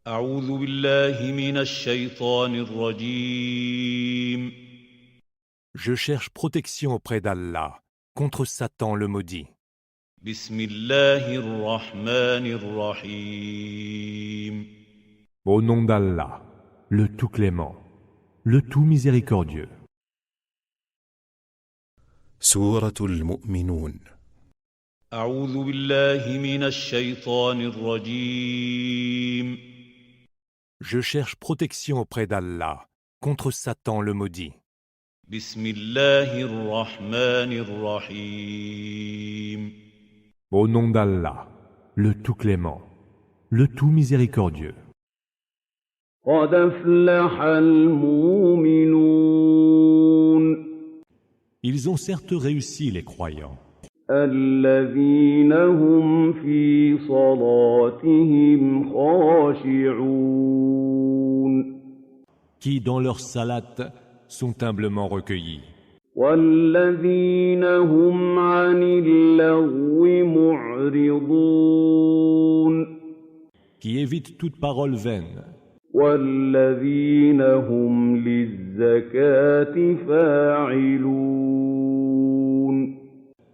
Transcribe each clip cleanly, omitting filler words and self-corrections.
أعوذ بالله من الشيطان الرجيم. Je cherche protection auprès d'Allah contre Satan le maudit. بسم الله الرحمن الرحيم. Au nom d'Allah, le tout clément, le tout miséricordieux. سورة المؤمنون. أعوذ بالله من الشيطان الرجيم. Je cherche protection auprès d'Allah contre Satan le maudit. بسم الله الرحمن الرحيم. Au nom d'Allah, le tout clément, le tout miséricordieux. قد أفلح المؤمنون Ils ont certes réussi les croyants, الذين هم في صلاتهم خاشعون qui dans leur salat sont humblement recueillis, والذين هم عن اللغو معرضون qui évitent toute parole vaine, والذين هم للزكاة فاعلون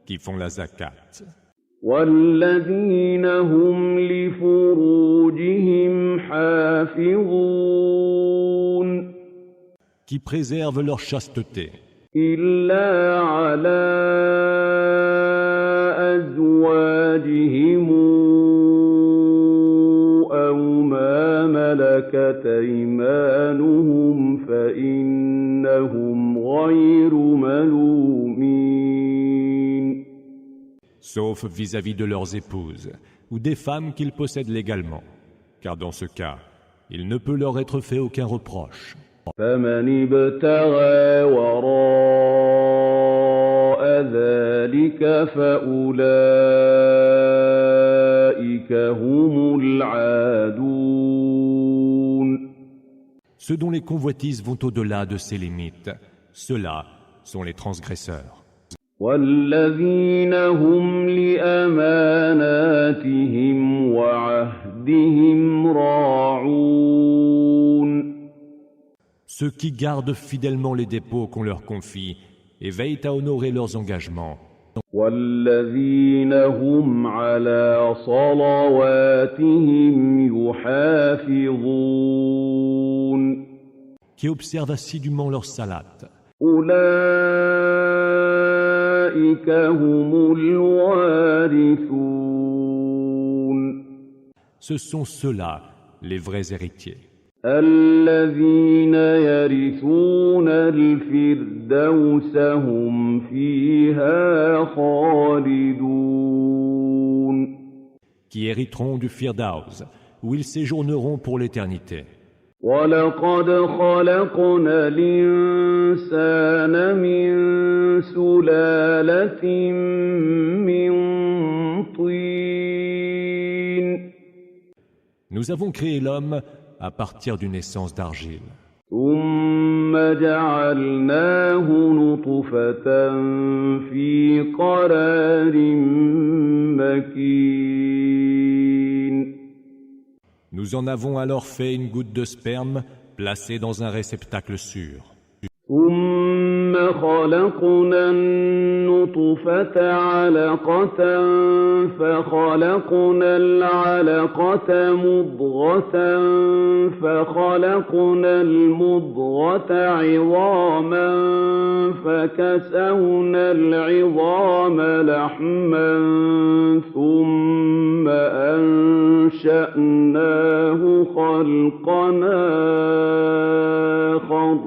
qui font la zakat, والذين هم لفروجهم حافظون qui préservent leur chasteté, إلا على أزواجهم أو ما ملكت أيمانهم فإنهم غير ملومين sauf vis-à-vis de leurs épouses ou des femmes qu'ils possèdent légalement, car dans ce cas, il ne peut leur être fait aucun reproche. فمن ابتغى وراء ذلك فأولئك هم العادون Ceux dont les convoitises vont au-delà de ces limites, ceux-là sont les transgresseurs. والذين هم لأماناتهم وعهدهم راعون Ceux qui gardent fidèlement les dépôts qu'on leur confie et veillent à honorer leurs engagements, والذين هم على صلواتهم يحافظون qui observent assidûment leur salat, أولئك هم الوارثون ce sont ceux-là les vrais héritiers, الذين يرثون الفردوس هم فيها خالدون qui hériteront du Firdaus, où ils séjourneront pour l'éternité. ولقد خلقنا الإنسان من سلالة من طين Nous avons créé l'homme à partir d'une essence d'argile. ثم جعلناه نطفة في قرار مكين Nous en avons alors fait une goutte de sperme placée dans un réceptacle sûr. ثم خلقنا النطفة علقة فخلقنا العلقة مضغة فخلقنا المضغة عظاما فكسونا العظام لحما ثم أنشأناه خلقا آخر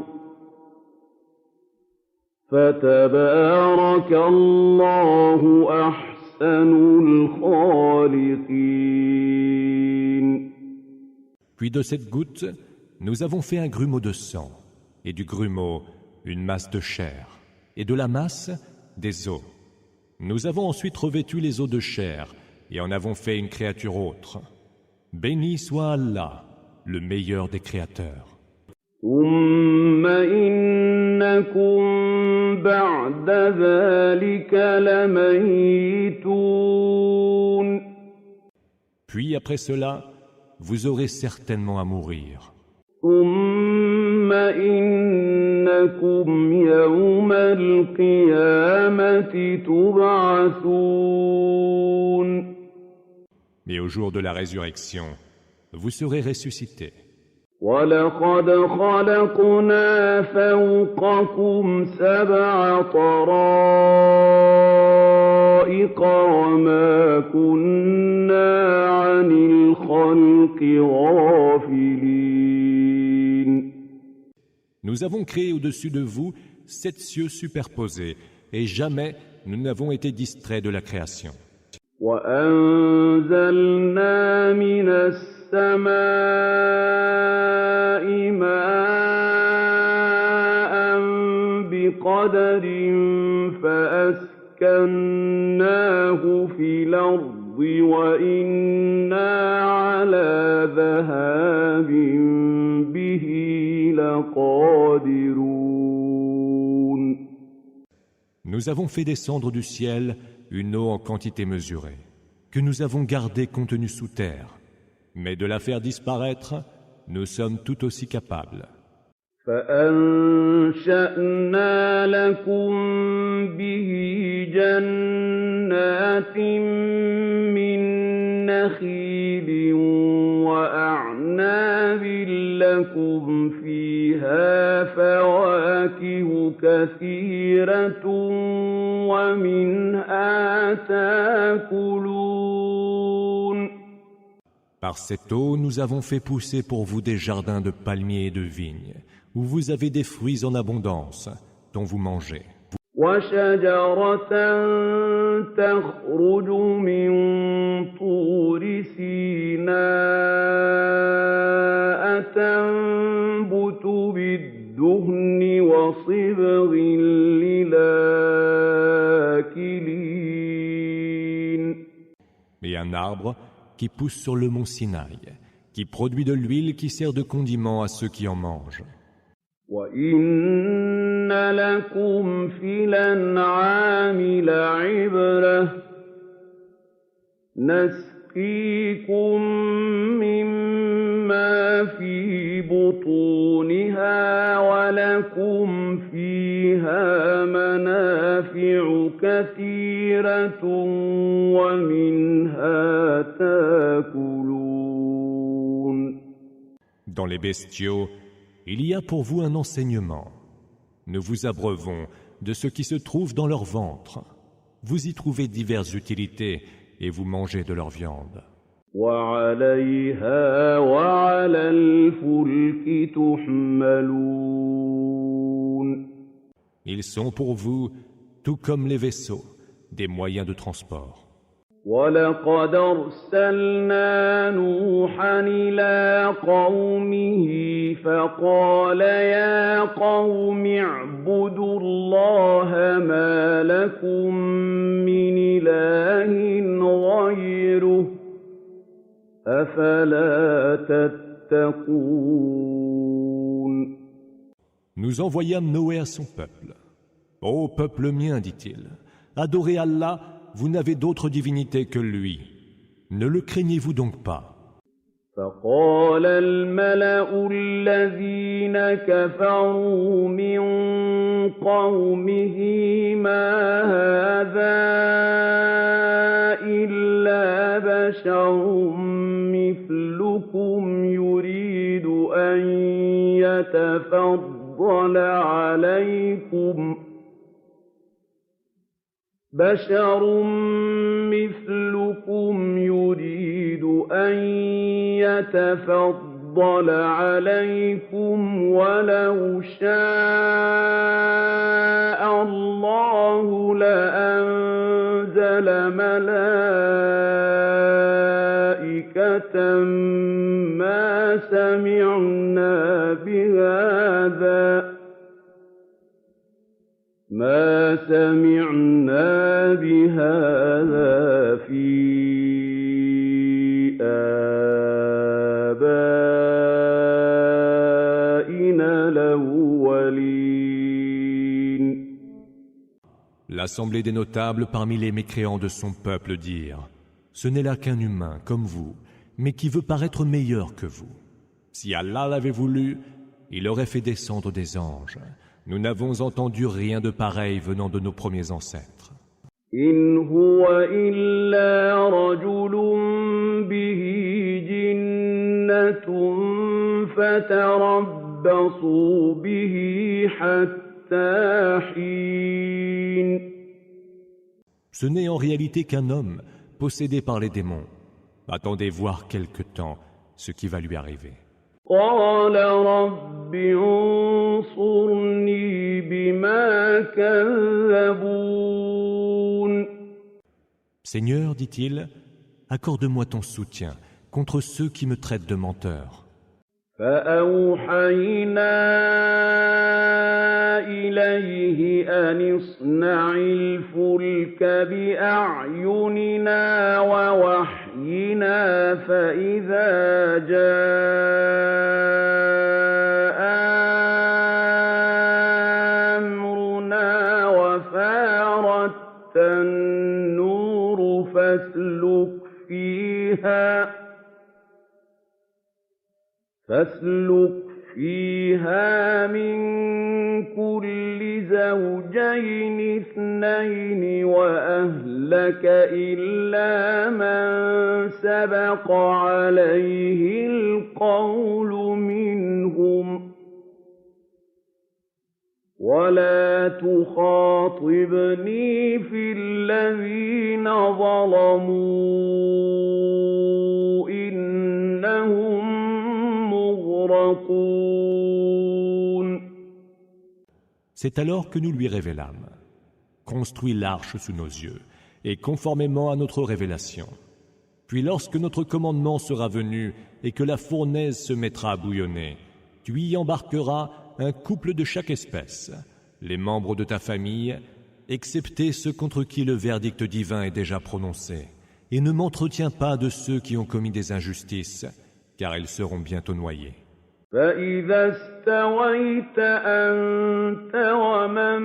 فتبارك الله أحسن الخالقين Puis de cette goutte, nous avons fait un grumeau de sang, et du grumeau, une masse de chair, et de la masse, des os. Nous avons ensuite revêtu les os de chair, et en avons fait une créature autre. Béni soit Allah, le meilleur des créateurs. ثم إنكم بعد ذلك لميتون Puis après cela, vous aurez certainement à mourir. ثم إنكم يوم القيامة تبعثون Mais au jour de la résurrection, vous serez ressuscités. وَلَقَدْ خَلَقْنَا فَوْقَكُمْ سَبْعَ طَرَائِقَ وَمَا كُنَّا عَنِ الْخَلْقِ غَافِلِينَ Nous avons créé au-dessus de vous 7 cieux superposés, et jamais nous n'avons été distraits de la création. وَأَنزَلْنَا مِنَ السَّمَاءِ مَاءً بِقَدَرٍ فَأَسْكَنَّاهُ فِي الْأَرْضِ وَإِنَّا عَلَى ذَهَابٍ بِهِ لَقَادِرُونَ Nous avons fait descendre du ciel une eau en quantité mesurée, que nous avons gardée contenue sous terre. Mais de la faire disparaître, nous sommes tout aussi capables. فَأَنشَأْنَا لَكُم بِهِ جَنَّاتٍ مِّن نَّخِيلٍ وَأَعْنَابٍ لَّكُمْ فِيهَا فَوَاكِهُ كَثِيرَةٌ وَمِنْهَا تَأْكُلُونَ Par cette eau, nous avons fait pousser pour vous des jardins de palmiers et de vignes, où vous avez des fruits en abondance, dont vous mangez. وَشَجَرَةً تَخْرُجُ مِن طُورِ سِينَاءَ تَنبُتُ بِالدُّهْنِ وَصِبْغٍ لِّلْآكِلِينَ Et un arbre qui pousse sur le mont Sinaï, qui produit de l'huile qui sert de condiment à ceux qui en mangent. وَإِنَّ لَكُمْ فِي الْأَنْعَامِ لَعِبْرَةً نَسْقِيكُم مِّمَّا فِي بُطُونِهَا وَلَكُمْ فِيهَا مَنَافِعُ كَثِيرَةٌ وَمِنْهَا تَأْكُلُونَ Dans les bestiaux, il y a pour vous un enseignement. Nous vous abreuvons de ce qui se trouve dans leur ventre. Vous y trouvez diverses utilités et vous mangez de leur viande. وَعَلَيْهَا وَعَلَى الْفُلْكِ تُحْمَلُونَ Ils sont pour vous, tout comme les vaisseaux, des moyens de transport. وَلَقَدْ أَرْسَلْنَا نُوحًا إِلَىٰ قَوْمِهِ فَقَالَ يَا قَوْمِ اعْبُدُوا اللَّهَ مَا لَكُم مِّنْ إِلَٰهٍ غَيْرُهُ أَفَلَا تَتَّقُونَ Nous envoyâmes Noé à son peuple. « Ô peuple mien, dit-il, adorez Allah, vous n'avez d'autre divinité que lui. Ne le craignez-vous donc pas ?» فقال الملأ الذين كفروا من قومه ما هذا إلا بشر مثلكم يريد أن يتفضل عليكم بشر مثلكم يريد أن يتفضل عليكم ولو شاء الله لأنزل ملائكة ما سمعنا بهذا في آبائنا الأولين. L'assemblée des notables parmi les mécréants de son peuple dirent : Ce n'est là qu'un humain, comme vous, mais qui veut paraître meilleur que vous. Si Allah l'avait voulu, il aurait fait descendre des anges. Nous n'avons entendu rien de pareil venant de nos premiers ancêtres. إن هو إلا رجل به جنة فتربصوا به حتى حين. Ce n'est en réalité qu'un homme possédé par les démons. Attendez voir quelque temps ce qui va lui arriver. قال رب انصرني بما كذبون. Seigneur, dit-il, accorde-moi ton soutien contre ceux qui me traitent de menteur. فأوحينا إليه أن اصنع الفلك بأعيننا ووحينا فإذا جاء أمرنا وفارت النور فاسلك فيها من كل زوجين اثنين وأهلك إلا من سبق عليه القول منهم ولا تخاطبني في الذين ظلموا إنهم مغرقون. C'est alors que nous lui révélâmes. Construis l'arche sous nos yeux, et conformément à notre révélation. Puis lorsque notre commandement sera venu et que la fournaise se mettra à bouillonner, tu y embarqueras un couple de chaque espèce, les membres de ta famille, excepté ceux contre qui le verdict divin est déjà prononcé, et ne m'entretiens pas de ceux qui ont commis des injustices, car ils seront bientôt noyés. فإذا استويت أنت ومن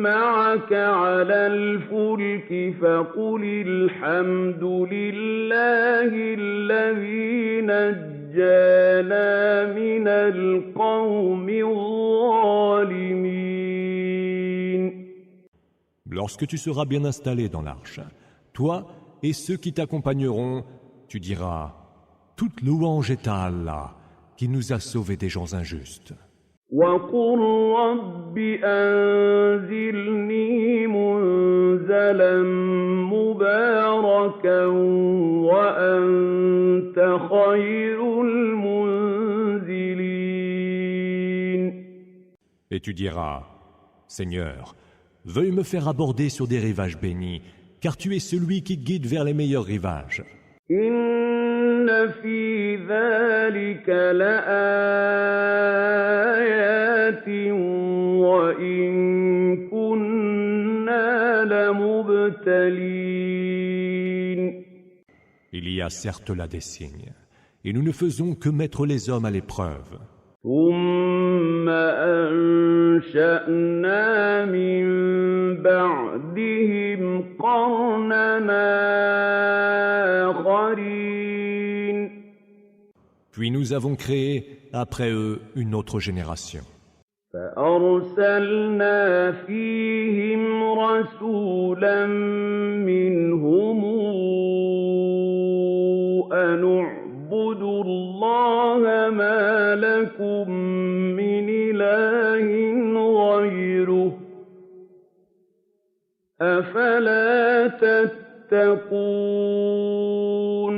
معك على الفلك فقل الحمد لله الذي نجانا من القوم الظالمين. Lorsque tu seras bien installé dans l'arche, toi et ceux qui t'accompagneront, tu diras « Toute louange est à Allah » qui nous a sauvés des gens injustes. وَقُلْ رَبِّ أَنزِلْنِي مُنزَلًا مُبَارَكًا وَأَنْتَ خَيْرُ الْمُنزِلِينَ. Et tu diras, Seigneur, veuille me faire aborder sur des rivages bénis, car tu es celui qui guide vers les meilleurs rivages. إِنَّ فِي ذَلِكَ لَآيَاتٍ وَإِن كُنَّا لَمُبْتَلِينَ. Il y a certes là des signes, et nous ne faisons que mettre les hommes à l'épreuve. ثُمَّ أَنشَأْنَا مِن بَعْدِهِمْ قَرْنًا آخَرِينَ. Puis nous avons créé après eux une autre génération. فَأَرْسَلْنَا فِيهِمْ رَسُولًا مِّنْهُمْ أَنِ اعْبُدُوا اللَّهَ مَا لَكُم مِّنْ إِلَٰهٍ غَيْرُهُ أَفَلَا تَتَّقُونَ.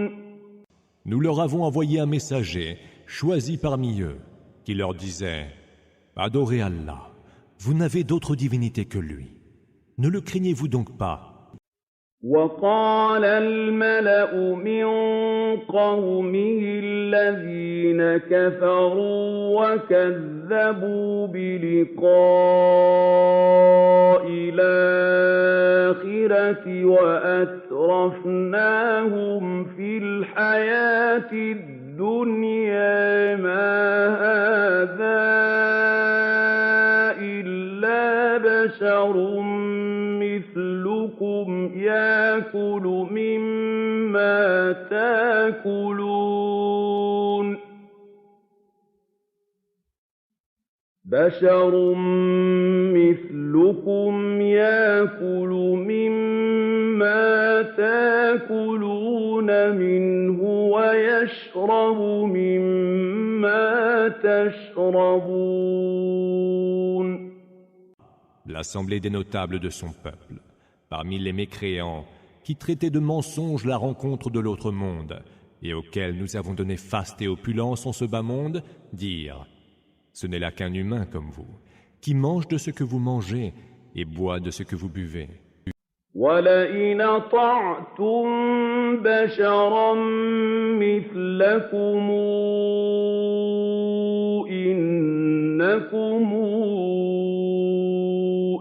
Nous leur avons envoyé un messager, choisi parmi eux, qui leur disait « Adorez Allah, vous n'avez d'autre divinité que lui. Ne le craignez-vous donc pas ?» وقال الملأ من قومه الذين كفروا وكذبوا بلقاء الآخرة وأترفناهم في الحياة الدنيا ما هذا إلا بشر مثلكم يأكل مما تأكلون بشر مثلكم يأكل مما تأكلون منه ويشرب مما تشربون. L'assemblée des notables de son peuple, parmi les mécréants, qui traitaient de mensonges la rencontre de l'autre monde, et auxquels nous avons donné faste et opulence en ce bas monde, dirent: ce n'est là qu'un humain comme vous, qui mange de ce que vous mangez et boit de ce que vous buvez. وَلَئِنْ أَطَعْتُم بَشَرًا مِّثْلَكُمْ إِنَّكُمْ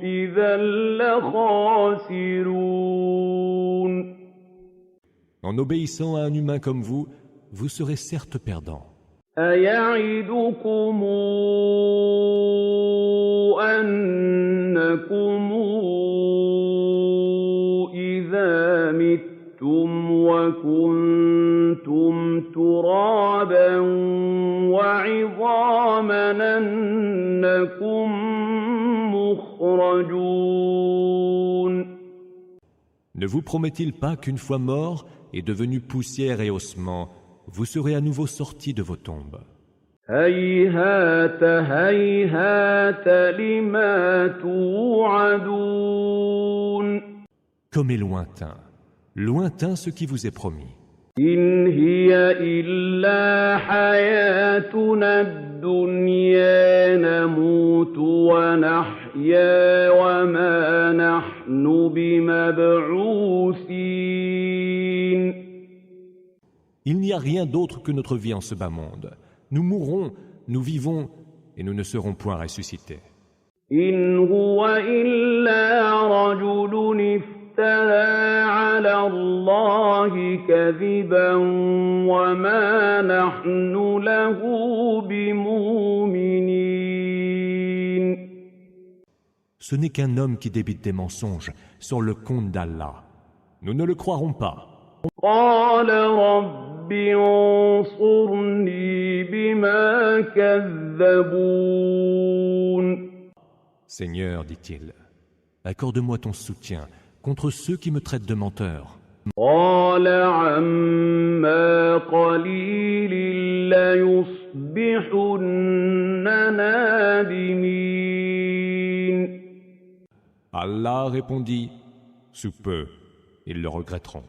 إِذًا لَّخَاسِرُونَ. En obéissant à un humain comme vous serez certes perdants. أَيَعِدُكُمْ أَنَّكُمْ إِذَا مِتُّمْ وَكُنتُمْ تُرَابًا وَعِظَامًا أَنَّكُمْ مُخْرَجُونَ. Ne vous promet-il pas qu'une fois mort et devenu poussière et ossements, vous serez à nouveau sortis de vos tombes? هَيْهَاتَ هَيْهَاتَ لِمَا تُوعَدُونَ. Comme est lointain, lointain ce qui vous est promis. إِنْ هِيَ إِلَّا حَيَاتُنَا الدُّنْيَا نَمُوتُ وَنَحْيَا وَمَا نَحْنُ بِمَبْعُوثِينَ. Il n'y a rien d'autre que notre vie en ce bas monde. Nous mourrons, nous vivons, et nous ne serons point ressuscités. إِنْ هُوَ إِلَّا رَجُلٌ افْتَرَىٰ عَلَى اللَّهِ كَذِبًا وَمَا نَحْنُ لَهُ بِمُؤْمِنِينَ. Ce n'est qu'un homme qui débite des mensonges sur le compte d'Allah. Nous ne le croirons pas. قَالَ رَبِّ انصُرْنِي بِمَا كَذَّبُونِ. Seigneur, dit-il, accorde-moi ton soutien contre ceux qui me traitent de menteur. قَالَ عَمَّا قَلِيلٍ لَّيُصْبِحُنَّ نَادِمِينَ. Allah répondit, sous peu, ils le regretteront.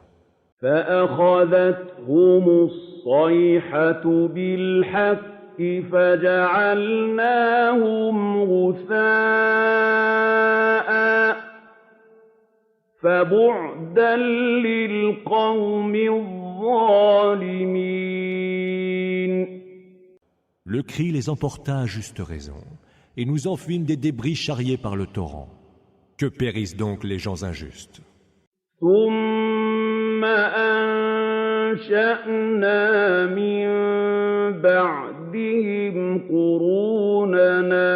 فَأَخَذَتْهُمُ الصَّيْحَةُ بِالْحَقِّ فَجَعَلْنَاهُمْ غُثَاءً فَبُعْدًا لِلْقَوْمِ الظَّالِمِينَ. Le cri les emporta à juste raison, et nous en fîmes des débris charriés par le torrent. Que périssent donc les gens injustes. ثُمَّ أَنشَأْنَا مِن بَعْدِهِمْ قُرُونًا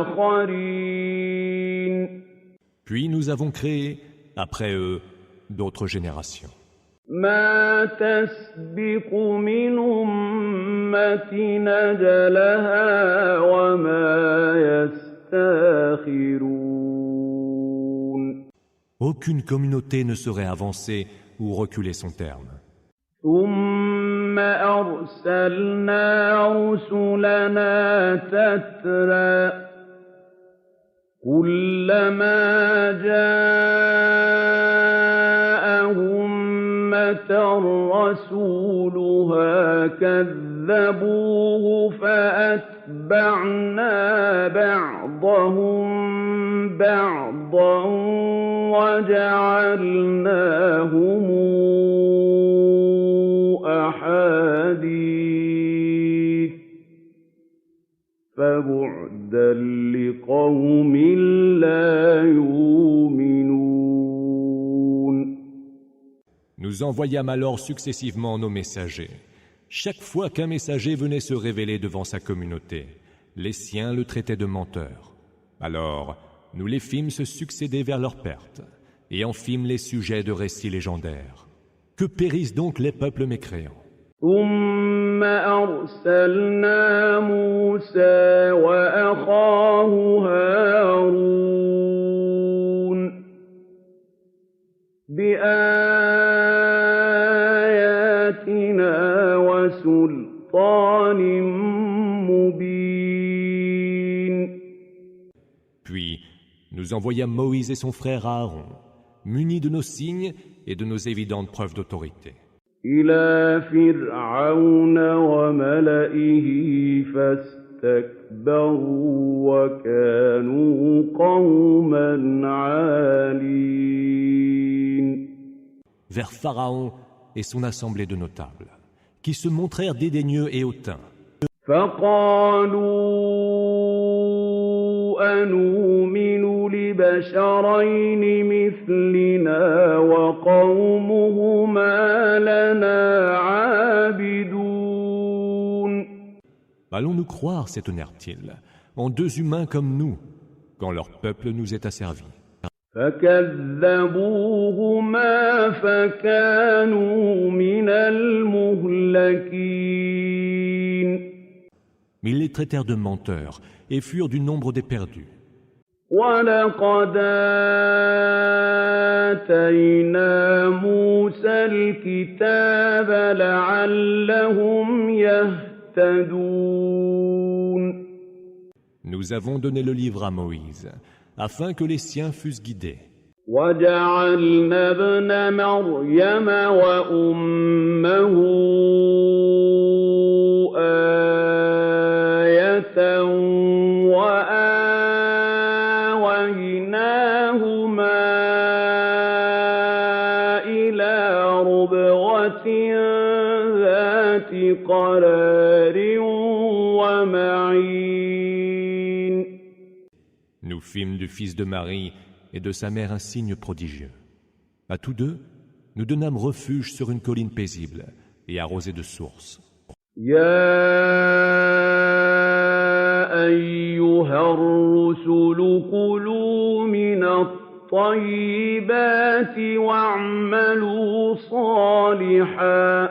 آخَرِينَ. Puis nous avons créé, après eux, d'autres générations. مَا تَسْبِقُ مِنْ أُمَّةٍ أَجَلَهَا وَمَا يَسْتَأْخِرُونَ. Aucune communauté ne saurait avancer ou reculer son terme. ثُمَّ أَرْسَلْنَا رُسُلَنَا تَتْرَىٰ كُلَّمَا جَاءَ أُمَّةً رَّسُولُهَا كَذَّبُوهُ فَأَتْبَعْنَا بَعْضَهُم بَعْضًا وَجَعَلْنَاهُمْ أَحَادِيثَ فَبُعْدًا لِقَوْمٍ لَّا يُؤْمِنُونَ. Nous envoyâmes alors successivement nos messagers. Chaque fois qu'un messager venait se révéler devant sa communauté, les siens le traitaient de menteur. Alors, nous les fîmes se succéder vers leur perte, et en fîmes les sujets de récits légendaires. Que périssent donc les peuples mécréants. ثُمَّ أَرْسَلْنَا مُوسَىٰ وَسُلْطَانٍ مُّبِينٍ. Puis nous envoyâmes Moïse et son frère Aaron, munis de nos signes et de nos évidentes preuves d'autorité. إِلَىٰ فِرْعَوْنَ وَمَلَئِهِ فَاسْتَكْبَرُوا وَكَانُوا قَوْمًا عَالِينَ. Vers Pharaon et son assemblée de notables, qui se montrèrent dédaigneux et hautains. فَقَالُوا أَنُؤْمِنُ لِبَشَرَيْنِ مِثْلِنَا وَقَوْمُهُمَا لَنَا عَابِدُونَ. Allons-nous croire, s'étonnèrent-ils, en deux humains comme nous, quand leur peuple nous est asservi. فَكَذَّبُوهُمَا فَكَانُوا مِنَ الْمُهْلَكِينَ. Mais ils les traitèrent de menteurs et furent du nombre des perdus. وَلَقَدْ آتَيْنَا مُوسَى الْكِتَابَ لَعَلَّهُمْ يَهْتَدُونَ. Nous avons donné le livre à Moïse, afin que les siens fussent guidés. وَجَعَلْنَا ابْنَ مَرْيَمَ وَأُمَّهُ آيَةً وَآوَيْنَاهُمَا إِلَىٰ رُبْوَةٍ ذَاتِ قَرَارٍ وَمَعِينٍ. Nous fîmes du fils de Marie et de sa mère un signe prodigieux. À tous deux, nous donnâmes refuge sur une colline paisible et arrosée de sources. يَا أَيُّهَا الرُّسُلُ كُلُوا مِنَ الطَّيِّبَاتِ وَاعْمَلُوا صَالِحًا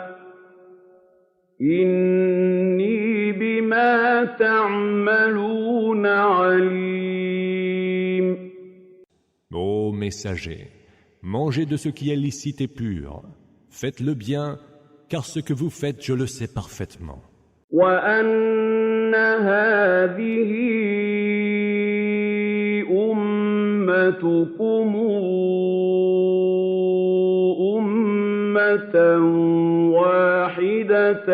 إِنِّي بِمَا تَعْمَلُونَ عَلِيمٌ. Ô messagers, mangez de ce qui est licite et pur. Faites le bien, car ce que vous faites, je le sais parfaitement. وَأَنَّ هَٰذِهِ أُمَّتُكُمْ أُمَّةً وَاحِدَةً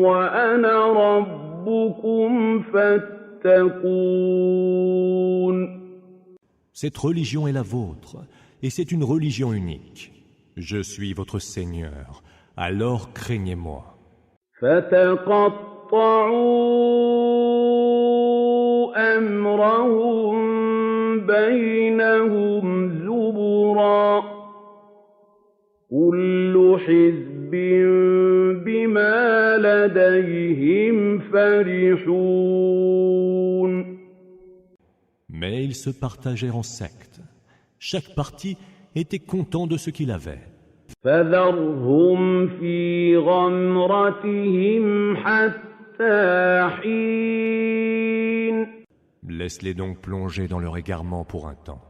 وَأَنَا رَبُّكُمْ فَاتَّقُونِ. Cette religion est la vôtre, et c'est une religion unique. Je suis votre Seigneur, alors craignez-moi. فَتَقَطَّعُوا أَمْرَهُم بَيْنَهُمْ زُبُرًا ۖ كُلُّ حِزْبٍ بِمَا لَدَيْهِمْ فَرِحُونَ. Mais ils se partagèrent en sectes. Chaque parti était content de ce qu'il avait. فَذَرْهُمْ فِي غَمْرَتِهِمْ حَتَّىٰ حِينٍ. Laisse-les donc plonger dans leur égarement pour un temps.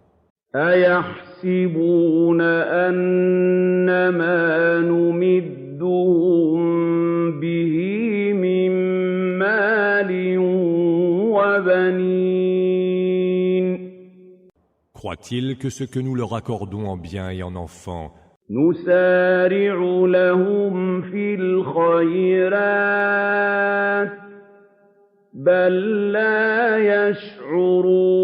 أَيَحْسِبُونَ أَنَّمَا نُمِدُّهُم بِهِ مِن مَّالٍ وَبَنِينَ. Croient-ils que ce que nous leur accordons en biens et en enfants, نُسَارِعُ لَهُمْ فِي الْخَيْرَاتِ بَل لَّا يَشْعُرُونَ.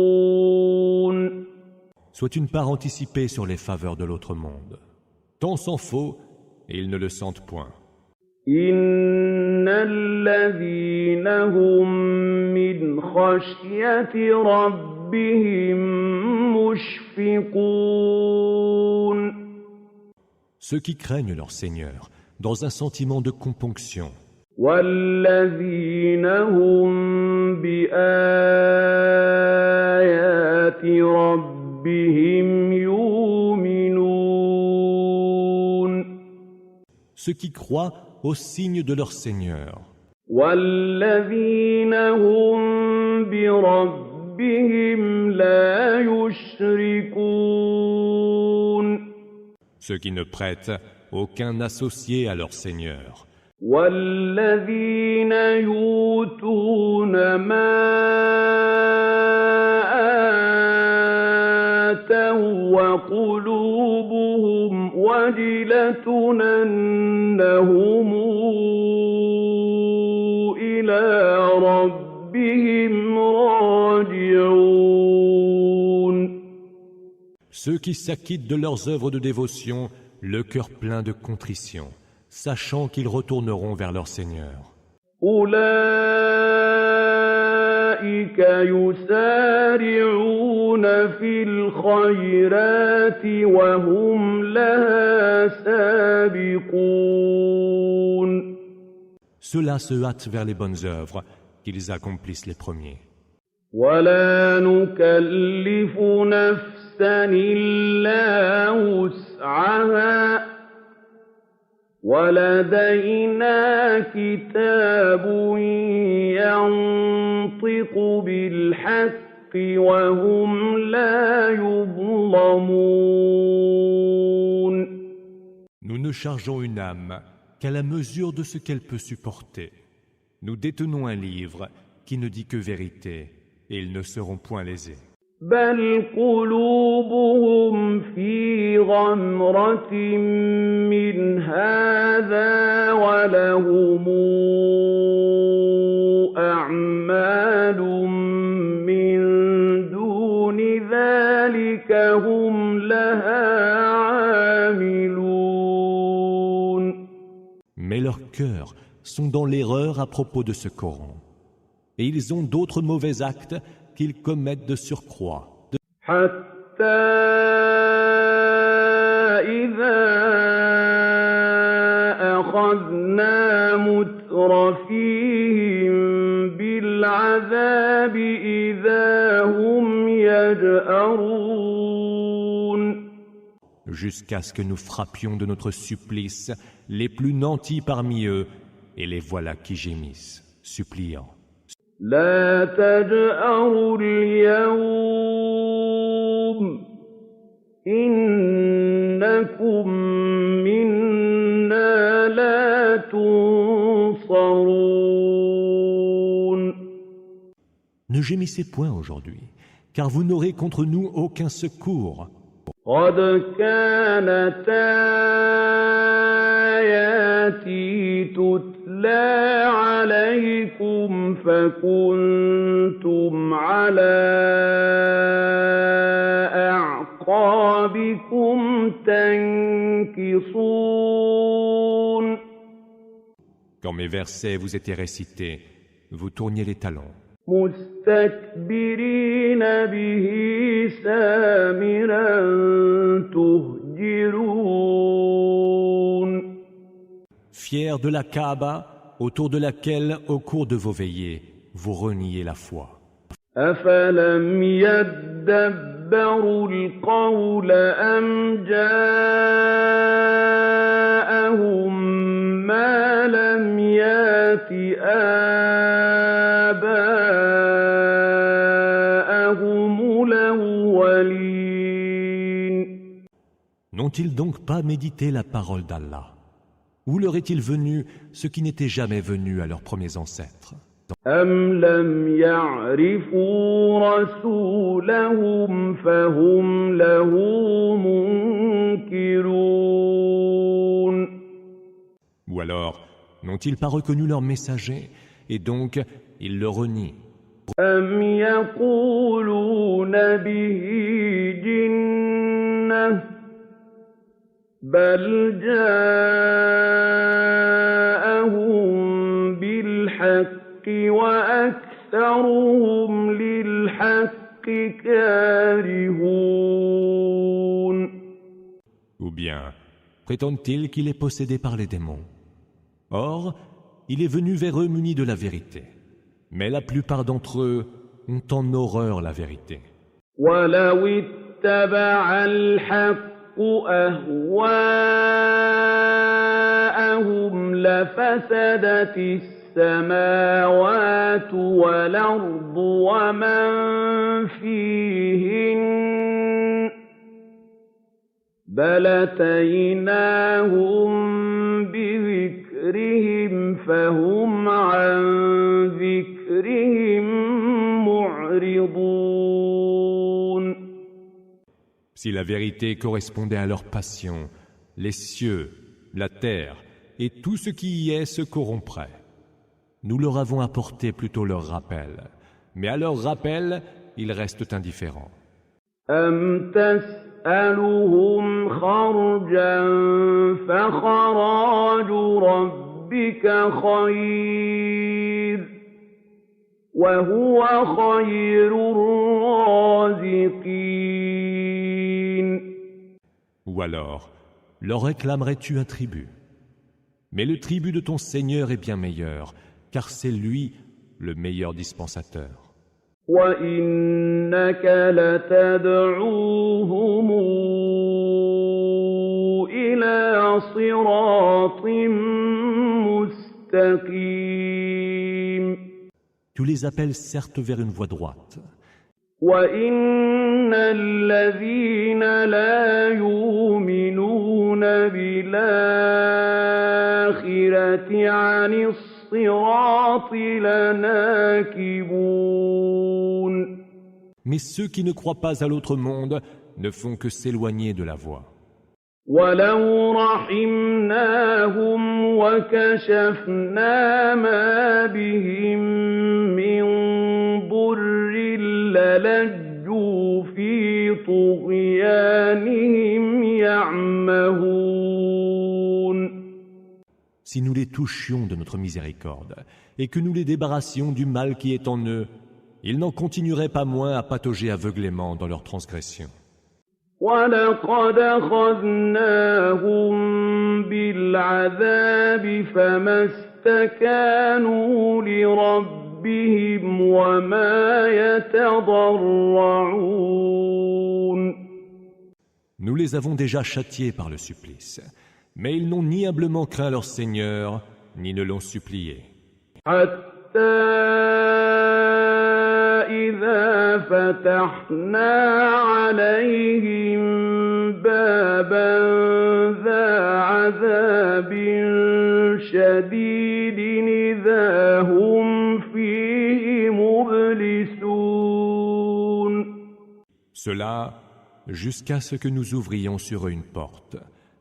soit une part anticipée sur les faveurs de l'autre monde? Tant s'en faut, et ils ne le sentent point. إِنَّ الَّذِينَ هُم مِّنْ خَشْيَةِ رَبِّهِم مُّشْفِقُونَ. Ceux qui craignent leur Seigneur, dans un sentiment de componction. وَالَّذِينَ هُم بِآيَاتِ رَبِّهِمْ يُؤْمِنُونَ. Ceux qui croient aux signes de leur Seigneur. وَالَّذِينَ هُم بِرَبِّهِمْ لَا يُشْرِكُونَ. Ceux qui ne prêtent aucun associé à leur Seigneur, وَالَّذِينَ يُؤْتُونَ ما آتوا وقلوبهم وجلة أنهم إلى ربهم راجعون. Ceux qui s'acquittent de leurs œuvres de dévotion, le cœur plein de contrition, sachant qu'ils retourneront vers leur Seigneur. أولئك يسارعون في الخيرات وهم لها سابقون. Ceux-là se hâtent vers les bonnes œuvres, qu'ils accomplissent les premiers. ولا نكلف نفسا إلا وسعها ولدينا كتاب ينطق بالحق وهم لا يظلمون. Nous ne chargeons une âme qu'à la mesure de ce qu'elle peut supporter. Nous détenons un livre qui ne dit que vérité, et ils ne seront point lésés. بل قلوبهم في غمرة من هذا ولهم أعمال من دون ذلك هم لها عاملون. Mais leurs cœurs sont dans l'erreur à propos de ce Coran, et ils ont d'autres mauvais actes qu'ils commettent de surcroît. حتى إذا أخذنا مترفيهم بالعذاب إذا هم يجأرون. Jusqu'à ce que nous frappions de notre supplice les plus nantis parmi eux, et les voilà qui gémissent, suppliant. لا تجأروا اليوم إنكم منا لا تنصرون. Ne gémissez point aujourd'hui, car vous n'aurez contre nous aucun secours. قد كانت آياتي تتلى عليكم فكنتم على أعقابكم تنكصون. Quand mes versets vous étaient récités, vous tourniez les talons, مستكبرين به سامرا تهجرون. fiers de la Kaaba, autour de laquelle, au cours de vos veillées, vous reniez la foi. أفلم يدبروا القول أم جاءهم ما لم يات آباءهم الأولين. N'ont-ils donc pas médité la parole d'Allah? Où leur est-il venu ce qui n'était jamais venu à leurs premiers ancêtres? أم لم يعرفوا رسولهم فهم له منكرون. Ou alors, n'ont-ils pas reconnu leur messager, et donc ils le renient? أم يقولون به جنة بل جاءهم بالحق وأكثرهم للحق كارهون. Ou bien, prétendent-ils qu'il est possédé par les démons? Or, il est venu vers eux muni de la vérité. Mais la plupart d'entre eux ont en horreur la vérité. ولو اتبع الحق أهواءهم لفسدت السماوات والأرض ومن فيهن بل أتيناهم بذكرهم ذِكْرِهِمْ فَهُمْ عَن ذِكْرِهِم مُّعْرِضُونَ Si la vérité correspondait à leur passion, les cieux, la terre et tout ce qui y est se corrompraient. Nous leur avons apporté plutôt leur rappel, mais à leur rappel, ils restent indifférents. أَمْ تَسْأَلُهُمْ خَرْجًا فَخَرَاجُ رَبِّكَ خَيْرٌ وَهُوَ خَيْرُ الرَّازِقِينَ Ou alors, leur réclamerais-tu un tribut? Mais le tribut de ton Seigneur est bien meilleur, car c'est lui le meilleur dispensateur. وَإِنَّكَ لَتَدْعُوهُمْ إِلَىٰ صِرَاطٍ مُّسْتَقِيمٍ Tu les appelles certes vers une voie droite, وَإِنَّ الَّذِينَ لَا يُؤْمِنُونَ بِالْآخِرَةِ عَنِ الصِّرَاطِ لَنَاكِبُونَ mais ceux qui ne croient pas à l'autre monde ne font que s'éloigner de la voie. وَلَوْ رَحِمْنَاهُمْ وَكَشَفْنَا مَا بِهِم مِّن ضُرٍّ لَّلَجُّوا فِي طُغْيَانِهِمْ يَعْمَهُونَ Si nous les touchions de notre miséricorde et que nous les débarrassions du mal qui est en eux, ils n'en continueraient pas moins à patauger aveuglément dans leurs transgressions. وَلَقَدْ أَخَذْنَاهُم بِالْعَذَابِ فَمَا اسْتَكَانُوا لِرَبِّهِمْ وَمَا يَتَضَرَّعُونَ Nous les avons déjà châtiés par le supplice, mais ils n'ont ni humblement craint leur Seigneur, ni ne l'ont supplié. إِذَا فَتَحْنَا عَلَيْهِم بَابًا ذَا عَذَابٍ شَدِيدٍ إِذَا هُمْ فِيهِ مُبْلِسُونَ Cela jusqu'à ce que nous ouvrions sur eux une porte,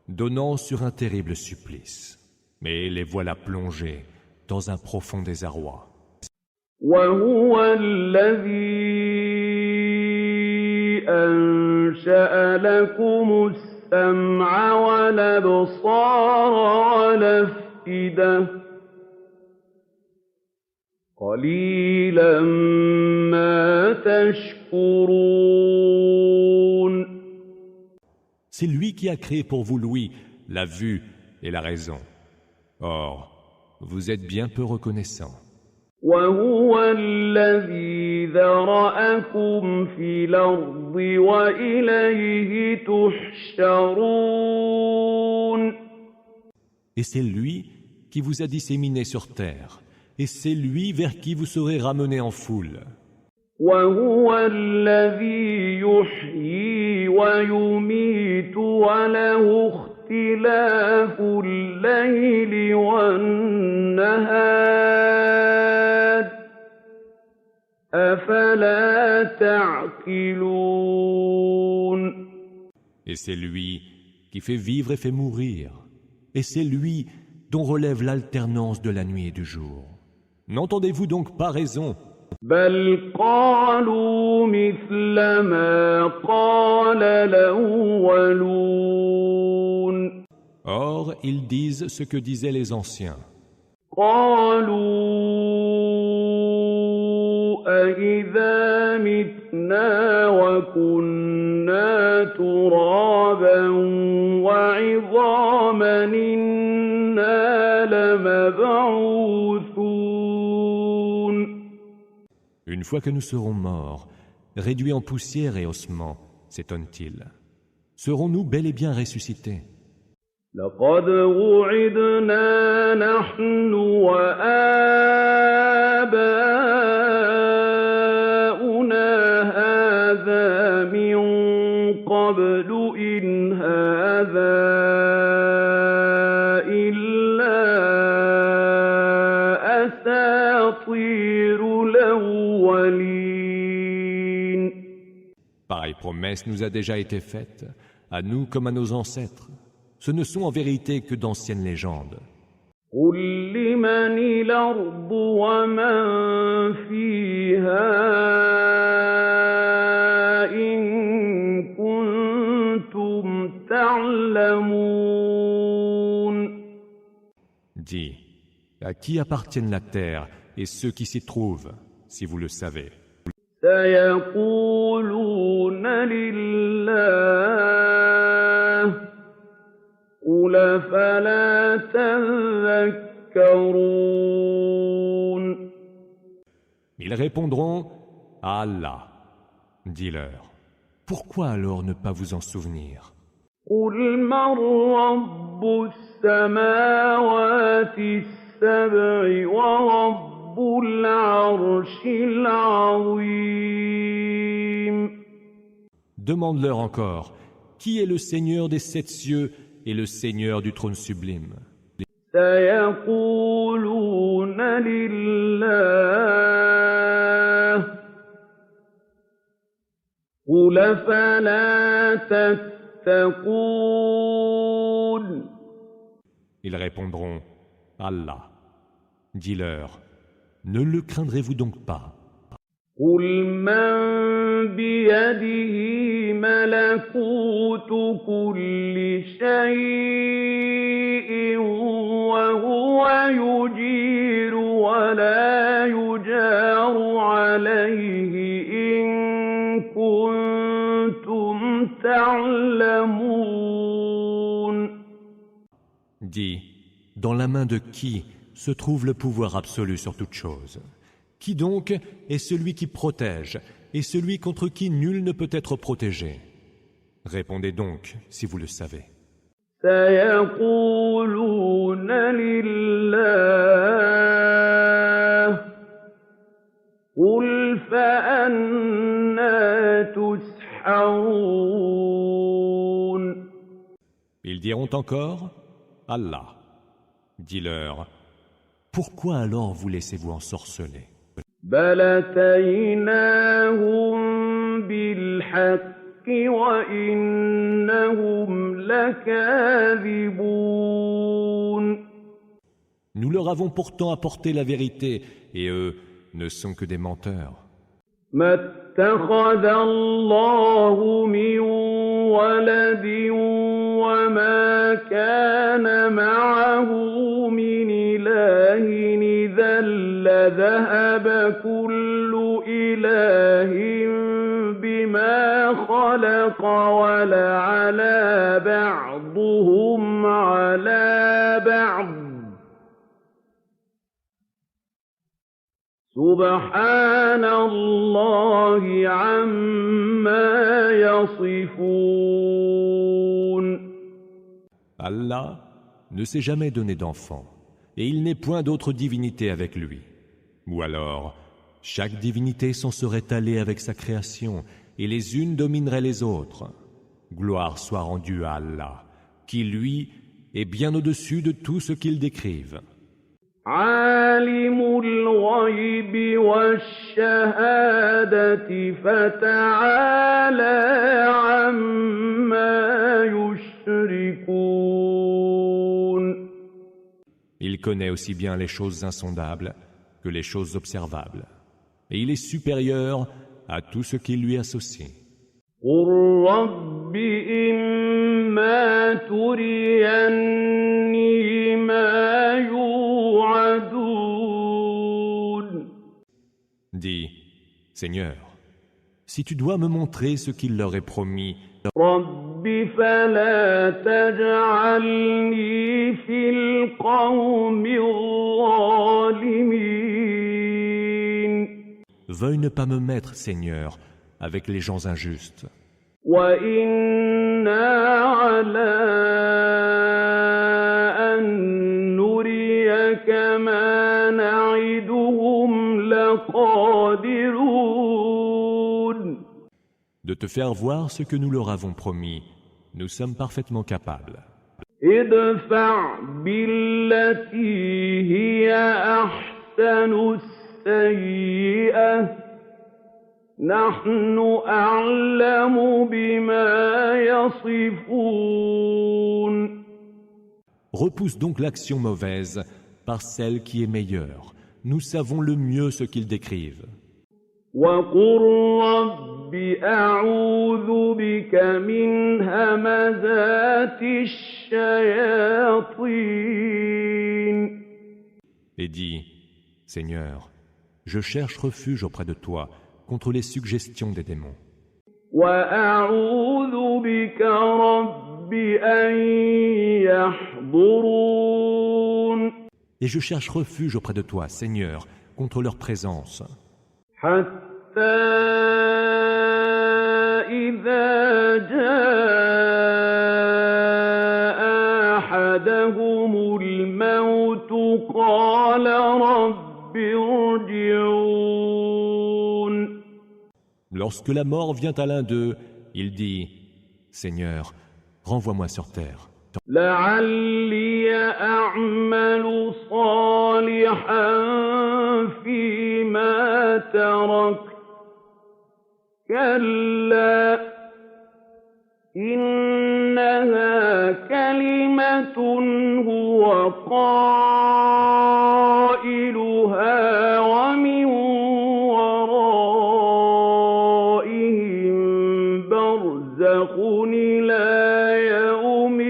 donnant sur un terrible supplice. Mais les voilà plongés dans un profond désarroi. وَهُوَ الَّذِي أَنشَأَ لَكُمُ السَّمْعَ وَالْأَبْصَارَ وَالْأَفْئِدَةَ قَلِيلًا مَا تَشْكُرُونَ C'est lui qui a créé pour vous l'ouïe, la vue et la raison. Or, vous êtes bien peu reconnaissants. وَهُوَ الَّذِي ذَرَأَكُمْ فِي الْأَرْضِ وَإِلَيْهِ تُحْشَرُونَ Et c'est lui qui vous a disséminés sur terre, et c'est lui vers qui vous serez ramenés en foule. وَهُوَ الَّذِي يُحْيِي وَيُمِيتُ وَلَهُ اخْتِلَافُ اللَّيْلِ وَالنَّهَارِ أَفَلَا تَعْقِلُونَ Et c'est lui qui fait vivre et fait mourir, et c'est lui dont relève l'alternance de la nuit et du jour. N'entendez-vous donc pas raison? بَلْ قَالُوا مِثْلَ مَا قَالَ الْأَوَّلُونَ Or, ils disent ce que disaient les anciens. قَالُوا أَإِذَا مِتْنَا وَكُنَّا تُرَابًا وَعِظَامًا إِنَّا لَمَبْعُوثُونَ Une fois que nous serons morts, réduits en poussière et ossements, s'étonne-t-il, serons-nous bel et bien ressuscités? لَقَدْ وُعِدْنَا نَحْنُ وَآبَاؤُنَا هَٰذَا مِن قَبْلُ إِنْ هَٰذَا إِلَّا Pareille promesse nous a déjà été faite, à nous comme à nos ancêtres. Ce ne sont en vérité que d'anciennes légendes. قل لمن الأرض ومن فيها إن كنتم تعلمون. Dis, à qui appartiennent la terre et ceux qui s'y trouvent, si vous le savez? سيقولون لله قل فلا تذكرون. Ils répondront à Allah. Dis-leur, pourquoi alors ne pas vous en souvenir? قل من رب السماوات السبع ورب العرش العظيم. Demande-leur encore, qui est le Seigneur des 7 cieux et le Seigneur du trône sublime? سيقولون لله قل فلا تتقون. Ils répondront, Allah. Dis-leur, ne le craindrez-vous donc pas? قل من بيده ملكوت كل شيء وهو يجير ولا يجار عليه إن كنتم تعلمون. Dis, dans la main de qui se trouve le pouvoir absolu sur toute chose? Qui donc est celui qui protège et celui contre qui nul ne peut être protégé? Répondez donc, si vous le savez. سيقولون لله قل فأنى تسحرون. Ils diront encore, Allah. Dis-leur, pourquoi alors vous laissez-vous ensorceler? بل أتيناهم بالحق وإنهم لكاذبون. Nous leur avons pourtant apporté la vérité, et eux ne sont que des menteurs. ما اتخذ الله من ولد وما كان معه من إله إذا لذهب كل إله بما خلق ولعلى بعضهم على بعض سبحان الله عما يصفون. Allah ne s'est jamais donné d'enfant, et il n'est point d'autre divinité avec lui. Ou alors, chaque divinité s'en serait allée avec sa création, et les unes domineraient les autres. Gloire soit rendue à Allah, qui lui est bien au-dessus de tout ce qu'ils décrivent. عالم الغيب والشهادة فتعالى عما يشركون. Il connaît aussi bien les choses insondables que les choses observables, et il est supérieur à tout ce qui lui associe. قل رب إما تريني ما يوعدون. Dis, Seigneur, si tu dois me montrer ce qu'il leur est promis, رب فلا تجعلني في القوم الظالمين. veuille ne pas me mettre, Seigneur, avec les gens injustes. وإنا على أن نريك ما نعدهم لقادرون. De te faire voir ce que nous leur avons promis, nous sommes parfaitement capables. ادفع بالتي هي أحسن السيئة نحن أعلم بما يصفون Repousse donc l'action mauvaise par celle qui est meilleure. Nous savons le mieux ce qu'ils décrivent. وقل رب أعوذ بك من همزات الشياطين Et dis, Seigneur, je cherche refuge auprès de toi contre les suggestions des démons. وأعوذ بك رب أن يحضرون Et je cherche refuge auprès de toi, Seigneur, contre leur présence. حتى إذا جاء أحدهم الموت قال رب ارجعون Lorsque la mort vient à l'un d'eux, il dit, Seigneur, renvoie-moi sur terre. لعلي أعمل صالحا فيما تركت كلا إنها كلمة هو قائلها ومن ورائهم برزخ إلى يوم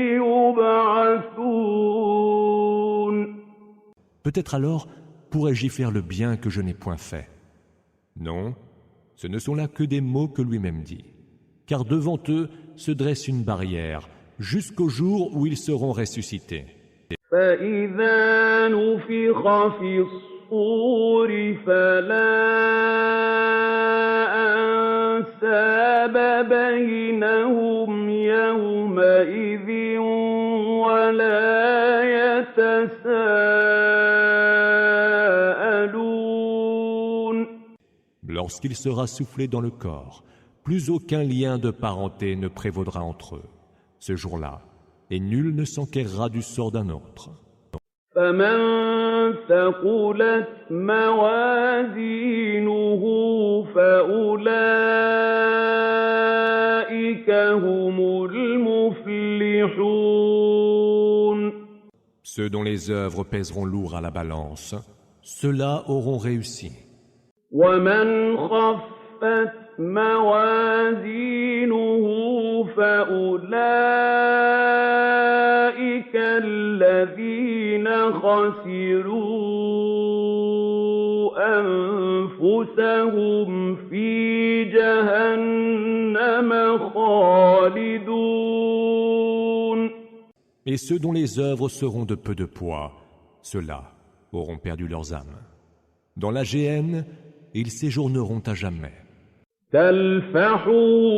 يبعثون. Peut-être alors pourrais-je y faire le bien que je n'ai point fait. Non, ce ne sont là que des mots que lui-même dit. Car devant eux se dresse une barrière jusqu'au jour où ils seront ressuscités. فإذا نفخ في الصور فلا أنساب بينهم يومئذ ولا يتساءلون. Lorsqu'il sera soufflé dans le corps, plus aucun lien de parenté ne prévaudra entre eux, ce jour-là, et nul ne s'enquérera du sort d'un autre. فمن ثقلت موازينه فأولئك هم المفلحون. Ceux dont les œuvres pèseront lourd à la balance, ceux-là auront réussi. ومن خفت موازينه فأولئك الذين خسروا أنفسهم في جهنم خالدون. Et ceux dont les œuvres seront de peu de poids, ceux-là auront perdu leurs âmes. Dans la géhenne, ils séjourneront à jamais. تلفح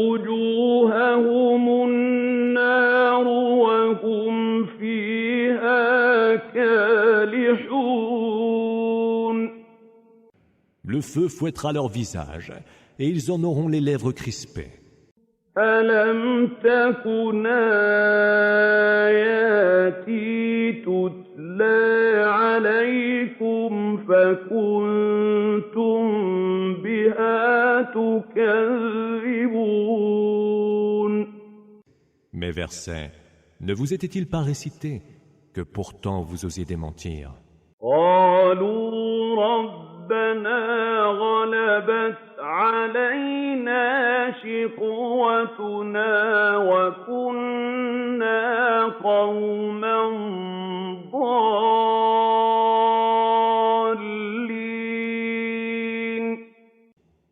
وجوههم النار وهم فيها كالحون. Le feu fouettera leur visage, et ils en auront les lèvres crispées. ألم تكن آياتي تتلى عليكم فكنتم بها تكذبون. Mes versets ne vous étaient-ils pas récités que pourtant vous osiez démentir? قالوا ربنا غلبت علينا شقوتنا وكنا قوما ضالين.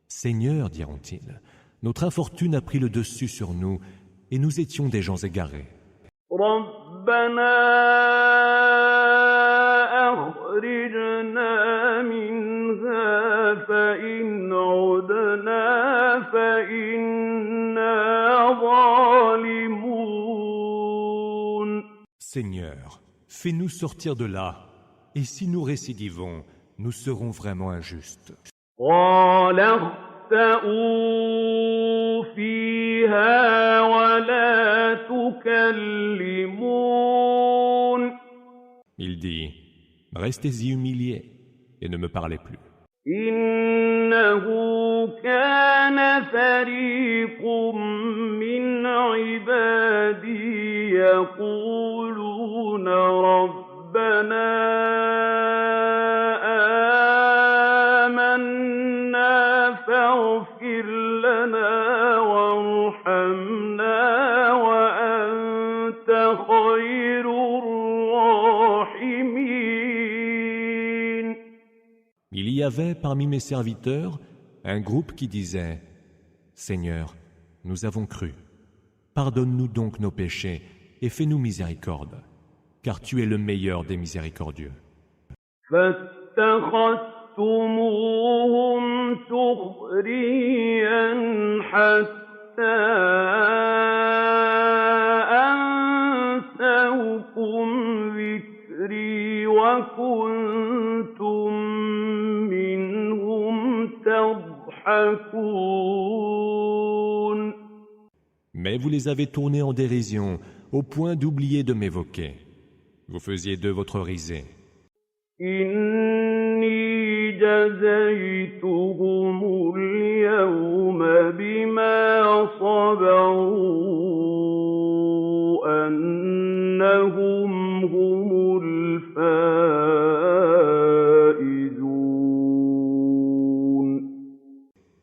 Seigneur, diront-ils, notre infortune a pris le dessus sur nous et nous étions des gens égarés. ربنا أخرجنا منها فإن عدنا فإنا ظالمون. Seigneur, fais-nous sortir de là, et si nous récidivons, nous serons vraiment injustes. قال اخسئوا فيها ولا تكلمون. Il dit, restez-y humiliés et ne me parlez plus. إنه كان فَرِيقٌ مِّنْ عِبَادِي يَقُولُونَ رَبَّنَا آمَنَّا فَاغْفِرْ لَنَا وَارْحَمْنَا وَأَنتَ خَيْرُ الرَّاحِمِينَ. Il y avait parmi mes serviteurs un groupe qui disait « Seigneur, nous avons cru. Pardonne-nous donc nos péchés et fais-nous miséricorde, car tu es le meilleur des miséricordieux. » فَاتَّخَذْتُمُوهُمْ سُخْرِيًّا حَتَّىٰ أَنسَوْكُمْ ذِكْرِي وَكُنتُم مِّنْهُمْ تَضْحَكُونَ. Mais vous les avez tournés en dérision, au point d'oublier de m'évoquer. Vous faisiez d'eux votre risée. إِنِّي جَزَيْتُهُمُ الْيَوْمَ بِمَا صَبَرُوا أَنَّهُمْ هُمُ الْفَائِزُونَ.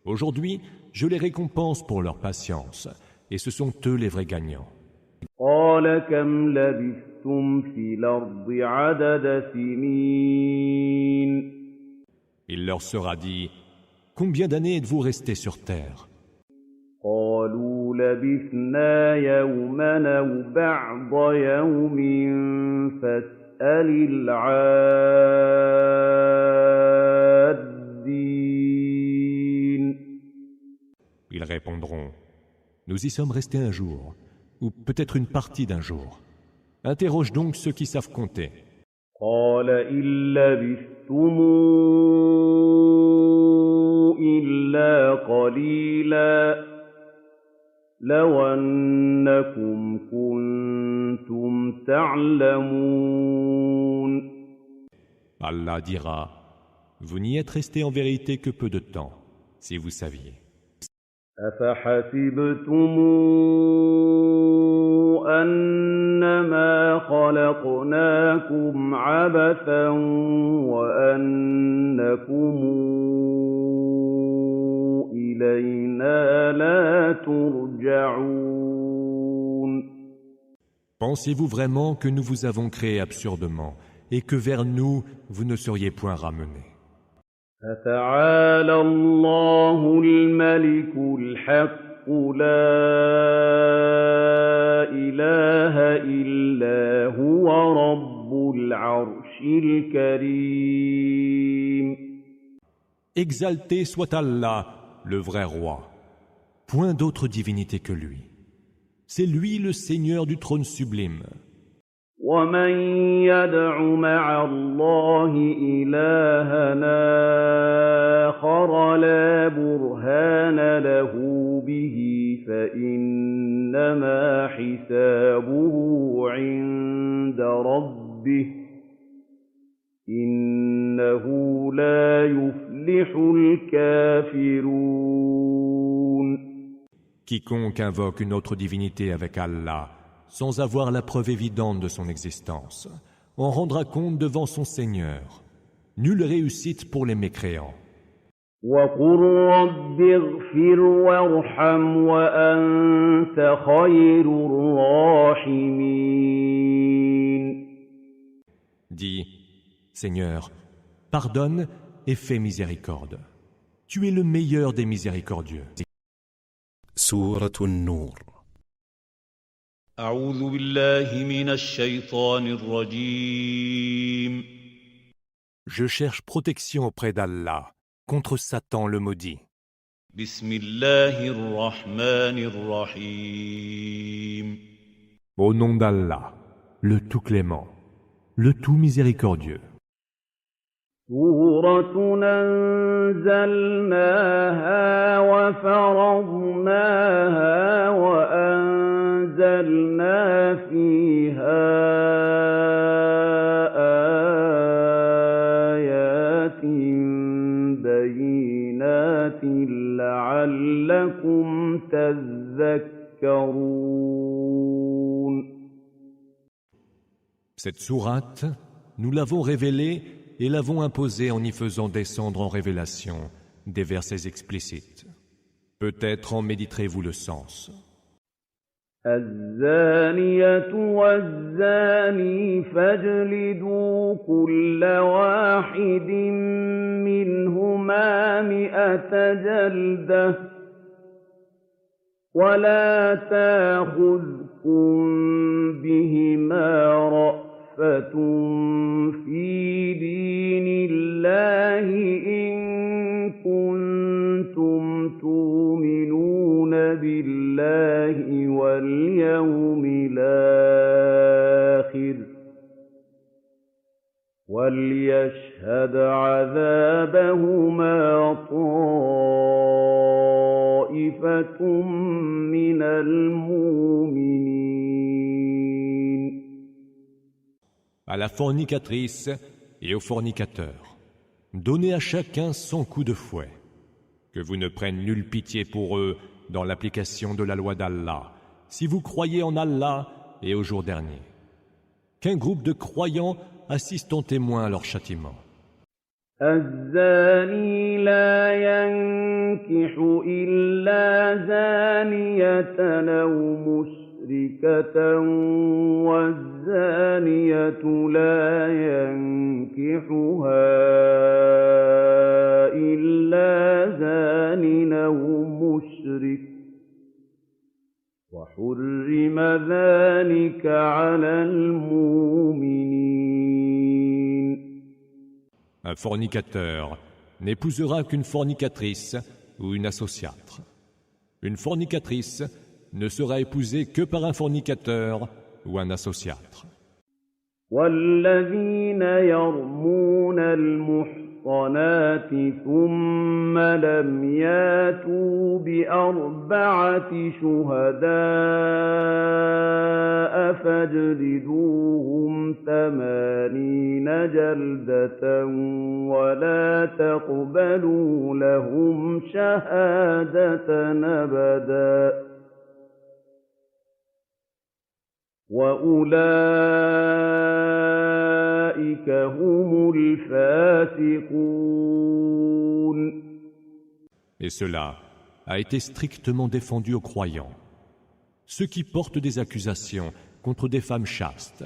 Aujourd'hui, je les récompense pour leur patience, et ce sont eux les vrais gagnants. قَالَ كَمْ لَبِثْتُمْ فِي الْأَرْضِ عَدَدَ سِنِينَ. Il leur sera dit « Combien d'années êtes-vous restés sur terre ?» قَالُوا لَبِثْنَا يَوْمًا أَوْ بَعْضَ يَوْمٍ فَاسْأَلِ الْعَادِّينَ. Ils répondront « Nous y sommes restés un jour, ou peut-être une partie d'un jour. Interroge donc ceux qui savent compter. » قَالَ إِن لَّبِثْتُمْ إِلَّا قَلِيلًا لَّوْ أَنَّكُمْ كُنتُمْ تَعْلَمُونَ. Allah dira « Vous n'y êtes restés en vérité que peu de temps, si vous saviez. » أَفَحَسِبْتُمْ أَنَّمَا خَلَقْنَاكُمْ عَبَثًا وَأَنَّكُمْ إِلَيْنَا لَا تُرْجَعُونَ. Pensez-vous vraiment que nous vous avons créé absurdement et que vers nous vous ne seriez point ramenés? فَتَعَالَى اللَّهُ الْمَلِكُ الْحَقُّ لَا إِلَٰهَ إِلَّا هُوَ رَبُّ الْعَرْشِ الْكَرِيمِ. Exalté soit Allah, le vrai roi. Point d'autre divinité que lui. C'est lui le Seigneur du trône sublime. وَمَن يَدْعُ مَعَ اللَّهِ إِلَٰهًا آخَرَ لَا بُرْهَانَ لَهُ بِهِ فَإِنَّمَا حِسَابُهُ عِندَ رَبِّهِ ۚ إِنَّهُ لَا يُفْلِحُ الْكَافِرُونَ. Quiconque invoque une autre divinité avec Allah, sans avoir la preuve évidente de son existence, en rendra compte devant son Seigneur. Nulle réussite pour les mécréants. وَقُل رَّبِّ اغْفِرْ وَارْحَمْ وَأَنتَ خَيْرُ الرَّاحِمِينَ. Dis, Seigneur, pardonne et fais miséricorde. Tu es le meilleur des miséricordieux. سورة النور. أعوذ بالله من الشيطان الرجيم. Je cherche protection auprès d'Allah contre Satan le maudit. بسم الله الرحمن الرحيم. Au nom d'Allah, le tout clément, le tout miséricordieux. سُورَةٌ أَنزَلْنَاهَا وَفَرَضْنَاهَا وَأَنزَلْنَا فِيهَا آيَاتٍ بَيِّنَاتٍ لَّعَلَّكُمْ لَعَلَّكُمْ تَذَكَّرُونَ. Cette sourate, nous l'avons révélée et l'avons imposée en y faisant descendre en révélation des versets explicites. Peut-être en méditerez-vous le sens. الزانية والزاني فاجلدوا كل واحد منهما 100 جلدة ولا تأخذكم بهما رأفة في دين الله إن كنتم تؤمنون بالله واليوم الآخر وليشهد عذابهما طائفة من المؤمنين. À la fornicatrice et au fornicateur, donnez à chacun 100 coups de fouet. Que vous ne preniez nulle pitié pour eux dans l'application de la loi d'Allah, si vous croyez en Allah et au jour dernier. Qu'un groupe de croyants assiste en témoin à leur châtiment. الزاني لا ينكح إلا زانية أو مشركة والزانية لا ينكحها إلا زان أو مشرك وحرم ذلك على المؤمنين. Un fornicateur n'épousera qu'une fornicatrice ou une associâtre. Une fornicatrice ne sera épousée que par un fornicateur ou un associâtre. والذين يرمون المحصنات ثم لم ياتوا بأربعة شهداء فاجلدوهم 80 جلدة ولا تقبلوا لهم شهادة أبدا وأولئك هم الفاسقون. Et cela a été strictement défendu aux croyants. Ceux qui portent des accusations contre des femmes chastes,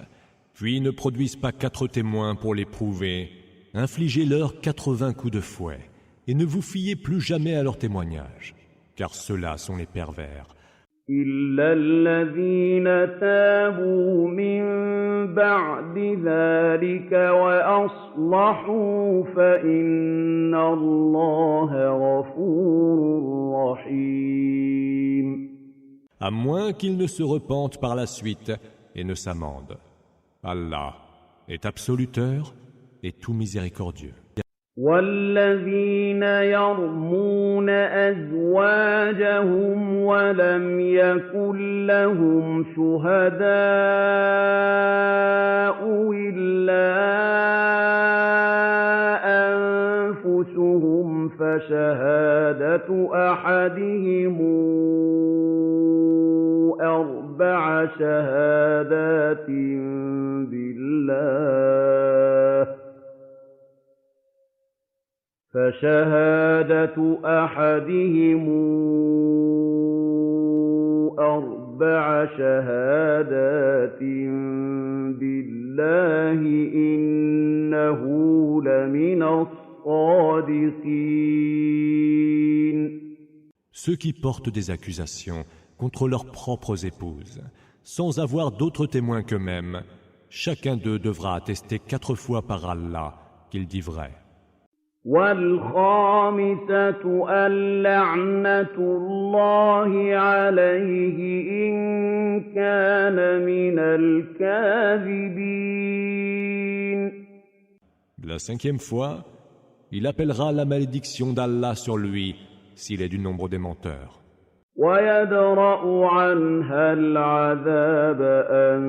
puis ne produisent pas 4 témoins pour les prouver, infligez-leur 80 coups de fouet, et ne vous fiez plus jamais à leurs témoignages, car ceux-là sont les pervers. إلا الذين تابوا من بعد ذلك وأصلحوا فإن الله غفور رحيم. À moins qu'ils ne se repentent par la suite et ne s'amendent. Allah est absoluteur et tout miséricordieux. والذين يرمون أزواجهم ولم يكن لهم شهداء إلا أنفسهم فشهادة أحدهم 4 شهادات بالله فشهادة أحدهم 4 شهادات بالله إنه لمن الصادقين. Ceux qui portent des accusations contre leurs propres épouses, sans avoir d'autres témoins qu'eux-mêmes, chacun d'eux devra attester 4 fois par Allah qu'il dit vrai. والخامسة اللعنة الله عليه إن كان من الكاذبين. La 5e fois, il appellera la malédiction d'Allah sur lui s'il est du nombre des menteurs. وَيَدْرَأُ عَنْهَا الْعَذَابَ أَن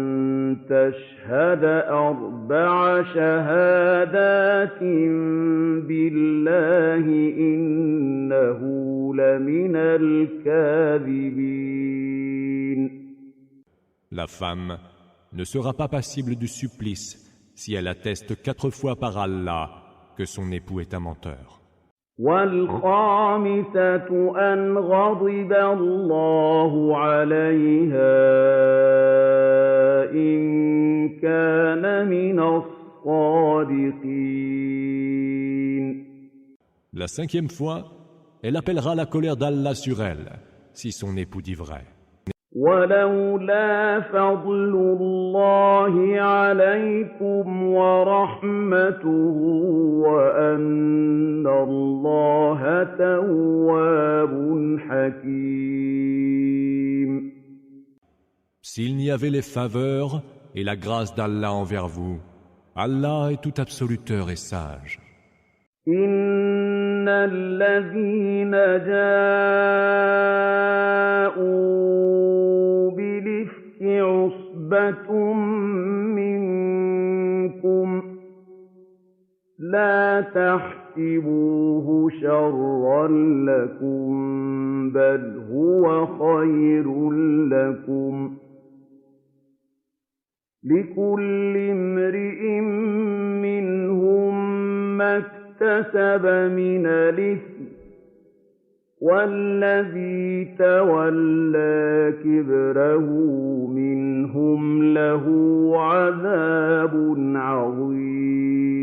تَشْهَدَ أَرْبَعَ شَهَادَاتٍ بِاللَّهِ إِنَّهُ لَمِنَ الْكَاذِبِينَ. La femme ne sera pas passible du supplice si elle atteste 4 fois par Allah que son époux est un menteur. وَالْخَامِسَةُ أَنْ غَضِبَ اللَّهُ عَلَيْهَا إِن كَانَ مِنَ الصَّادِقِينَ. La 5e fois, elle appellera la colère d'Allah sur elle, si son époux dit vrai. وَلَوْلَا فَضْلُ اللَّهِ عَلَيْكُمْ وَرَحْمَتُهُ وَأَنَّ اللَّهَ تَوَّابٌ حَكِيمٌ. S'il n'y avait les faveurs et la grâce d'Allah envers vous, Allah est tout absoluteur et sage. إِنَّ الَّذِينَ جَاءُوا بِالْإِفْكِ عُصْبَةٌ مِّنكُمْ لَا تَحْسَبُوهُ شَرًّا لَّكُم بَلْ هُوَ خَيْرٌ لَّكُمْ ۚ لِكُلِّ امْرِئٍ مِّنْهُم مَّا اكْتَسَبَ مِنَ الْإِثْمِ ۚ وَالَّذِي تَوَلَّىٰ كِبْرَهُ مِنْهُمْ لَهُ عَذَابٌ عَظِيمٌ.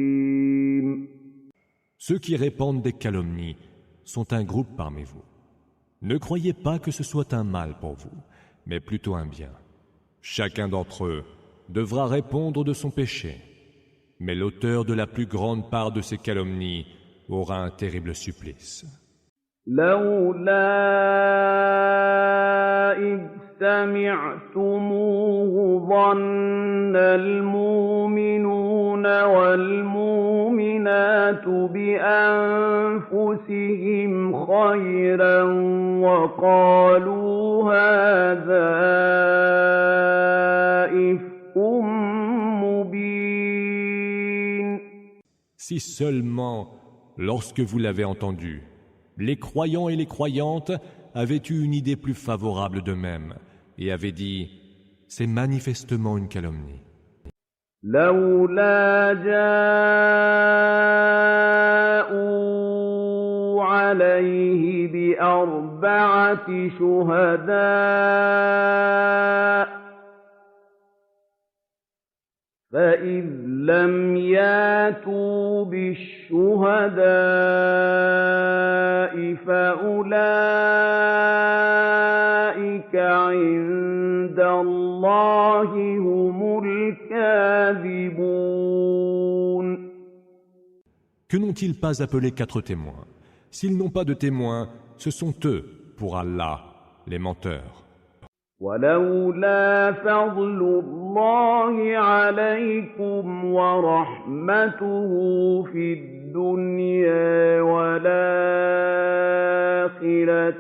Ceux qui répandent des calomnies sont un groupe parmi vous. Ne croyez pas que ce soit un mal pour vous, mais plutôt un bien. Chacun d'entre eux devra répondre de son péché, mais l'auteur de la plus grande part de ces calomnies aura un terrible supplice. لولا إذ سمعتموه ظن المؤمنون والمؤمنات بأنفسهم خيرا وقالوا هذا إفك مبين. Si seulement, lorsque vous l'avez entendu, les croyants et les croyantes avaient eu une idée plus favorable d'eux-mêmes et avaient dit « C'est manifestement une calomnie ». لولا جاءوا عليه بأربعة شهداء فإذ لم ياتوا بالشهداء فأولئك عند الله هم الكاذبون. Que n'ont-ils pas appelé 4 témoins? S'ils n'ont pas de témoins, ce sont eux, pour Allah, les menteurs. ولولا فضل الله عليكم ورحمته في الدنيا والآخرة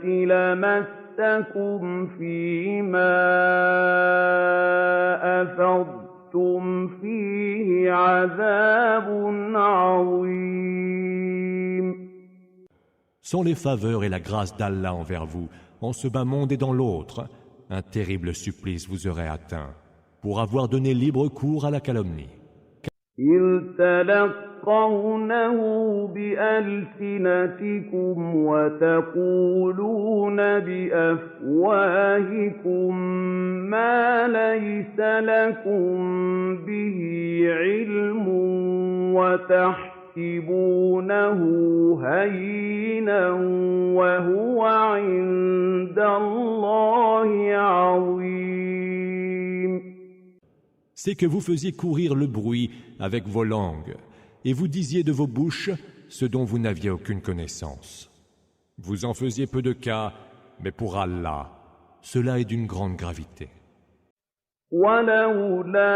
لمسكم فيما أفضتم فيه عذاب عظيم. Sans les faveurs et la grâce d'Allah envers vous, en ce bas monde et dans l'autre, un terrible supplice vous aurait atteint pour avoir donné libre cours à la calomnie. إِذْ تَلَقَّوْنَهُ بِأَلْسِنَتِكُمْ وَتَقُولُونَ بِأَفْوَاهِكُم مَّا لَيْسَ لَكُم بِهِ عِلْمٌ وَتَحْسَبُونَهُ هَيِّنًا وَهُوَ عِندَ اللَّهِ عَظِيمٌ. C'est que vous faisiez courir le bruit avec vos langues, et vous disiez de vos bouches ce dont vous n'aviez aucune connaissance. Vous en faisiez peu de cas, mais pour Allah, cela est d'une grande gravité. وَلَوْلَا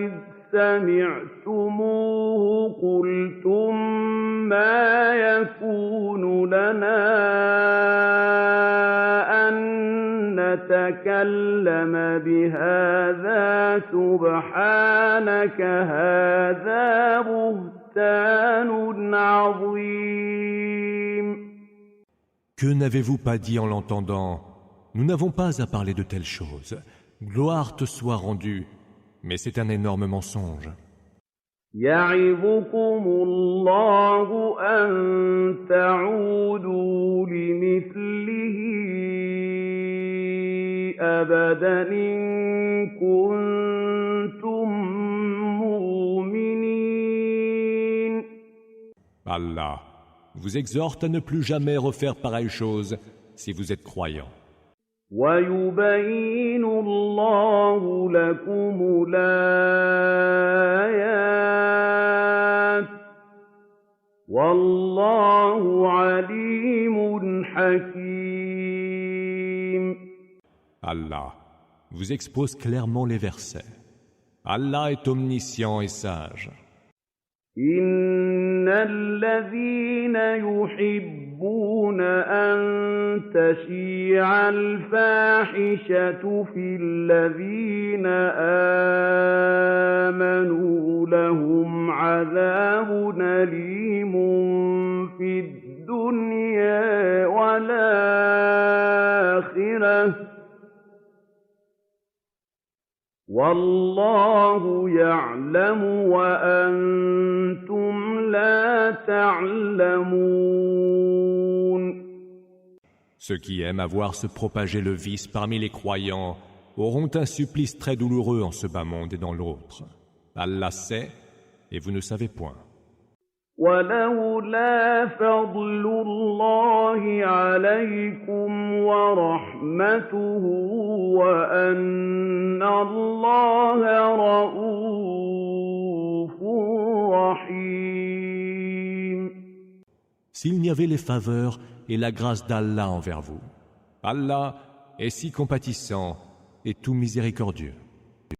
إِذْ سَمِعْتُمُوهُ قُلْتُم مَّا يَكُونُ لَنَا تكلم بهذا سبحانك هذا بهتان عظيم. Que n'avez-vous pas dit en l'entendant? Nous n'avons pas à parler de telles choses. Gloire te soit rendue, mais c'est un énorme mensonge. يعظكم الله أن تعودوا لمثله أبدا إن كنتم مؤمنين. Allah vous exhorte à ne plus jamais refaire pareille chose si vous êtes croyants. ويبين الله لكم الآيات والله عليم حكيم. Allah vous expose clairement les versets. Allah est omniscient et sage. إن الذين يحبون أن تشيع الفاحشة في الذين آمنوا لهم عذاب أليم في الدنيا والآخرة والله يعلم وأنتم لا تعلمون. Ceux qui aiment à voir se propager le vice parmi les croyants auront un supplice très douloureux en ce bas monde et dans l'autre. Allah sait et vous ne savez point. ولولا فضل الله عليكم ورحمته وأن الله رءوف رحيم. S'il n'y avait les faveurs et la grâce d'Allah envers vous, Allah est si compatissant et tout miséricordieux.